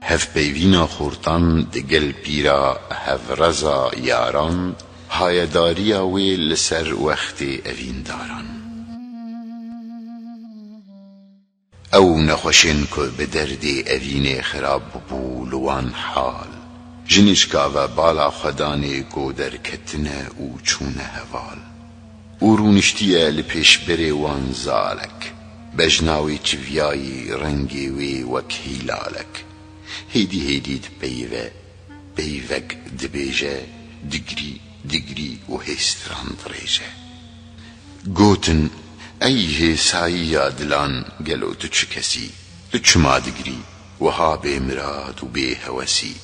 هف پیوینا خورتان دگل پیرا هف رزا یاران هایداریا وی لسر وقت اوین داران او نخوشن که بدرد اوین خراب بولوان حال جنشکا و بالا خدانه گودر کتنه او چونه هوال او رونشتیه لپیش بره وان زالک بجناوی چویایی رنگی وی وکهیلالک هیدی دبیوه بیوک دبیجه دگری و هستران دریجه گوتن ایه سایی دلان گلو تو چه کسی تو چما دگری وها بی مراد و بی هوسی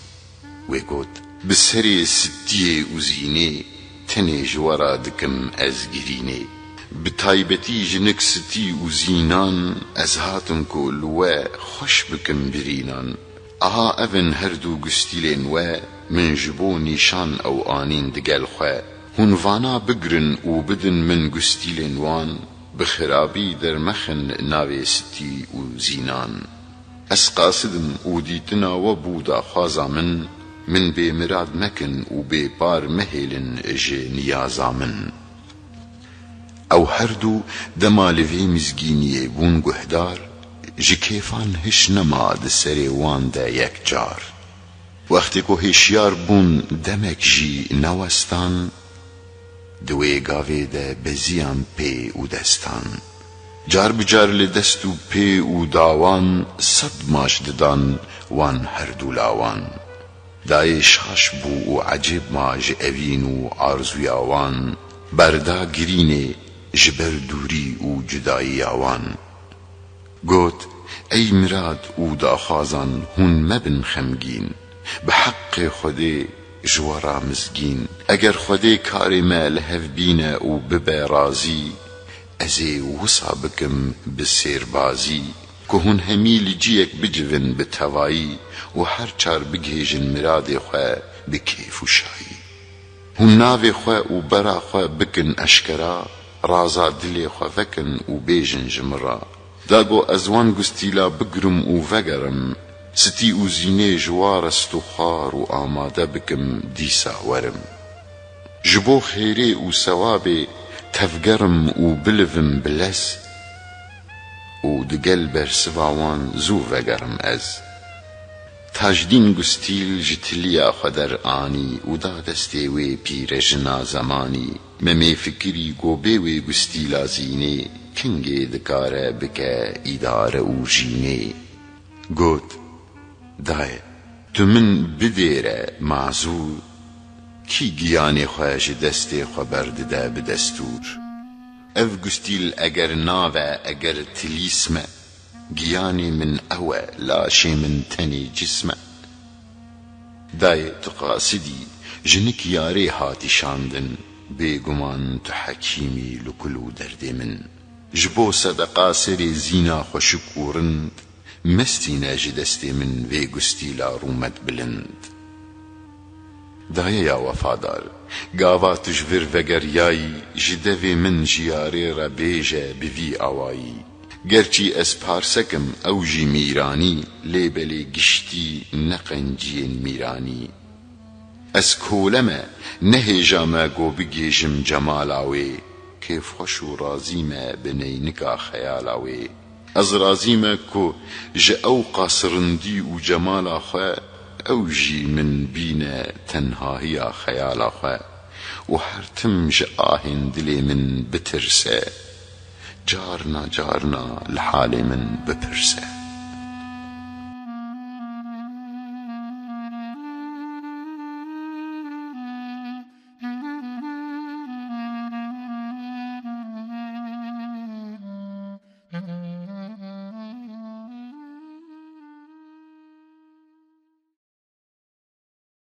و گوت بسری ستیه و زینه تنه جوارا دکم از گرینه بتایبتی جنک ستی و زینان از هاتم کو لوه خوش بکم برینان اها اون هر دو گستیلین و من جبو نیشان او آنین دگل خواه هنوانا بگرن و بدن من گستیلین وان بخرابی در مخن ناوی ستی و زینان اس قاصدم و دیتنا و بودا خوازا من بی مراد مکن و بی پار مهلن جه نیازا من او هر دو دمالوی مزگینیه بون گهدار جه کیفان هش نماد سری وان ده یک جار وقتی که هشیار بون دمک جی نوستان دوی گاوی ده بزیان پی و دستان جار بجار لدستو پی و داوان صد ماش ددان وان هر دو لاوان دای شاش بو و عجب ما جه اوین و آرزویاوان بردا گرینه جبر دوری و جدایی آوان گوت ای مراد او دا خوازان هون مبن خمگین به حق خودی جوارا مزگین اگر خودی کاری ما لهف بینه و ببه رازی ازی وصا بکم بسیر بازی که هون همیل جیک بجون بتوایی و هر چار بگیجن مراد خواه بکیف و شایی هون ناوی خواه و برا خواه بکن اشکرا رازا دلی خواه وکن و بیجن جمرا داگو ازوان گستیلا بگرم و وگرم ستی و زینه جوارست و خار و آماده بکم دیسا ورم جبو خیره و سوابه تفگرم و بلوم بلس و دگل بر سواوان زو وگرم از تاجدین گستیل جتلیا خدر آنی و دا دسته وی پیر جنا زمانی ممی فکری گوبه وی گستیلا زینه کنگی دکاره بکه اداره و جینه گوت دای تو من بدیره معذور کی گیانی خواهش دسته خبرد ده بدستور اف گستیل اگر ناوه اگر تلیسمه گیانی من اوه لاشی من تنی جسمه دای تو قاصدی جنک یاری هاتی شاندن بیگمان تو حکیمی لکلو درد من جبو صدقا سری زینا خوشک و رند مستینا جدستی من وی گستیلا رومت بلند دای یا وفادار گاوا تجور وگریایی جدوی من جیاری را بیجه بوی آوایی گرچی از پارسکم او جی میرانی لیبلی گشتی نقنجین میرانی از کولمه نهیجامه گو بگیجم جمالاوی کیف خوش و رازیمه بنینکا خیالاوی از رازیمه که جه او قاصرندی و جمالا خواه او جی من بینه تنهایی خیالا خواه و هر تم جه آهن دلی من بترسه جارنا لحال من بپرسه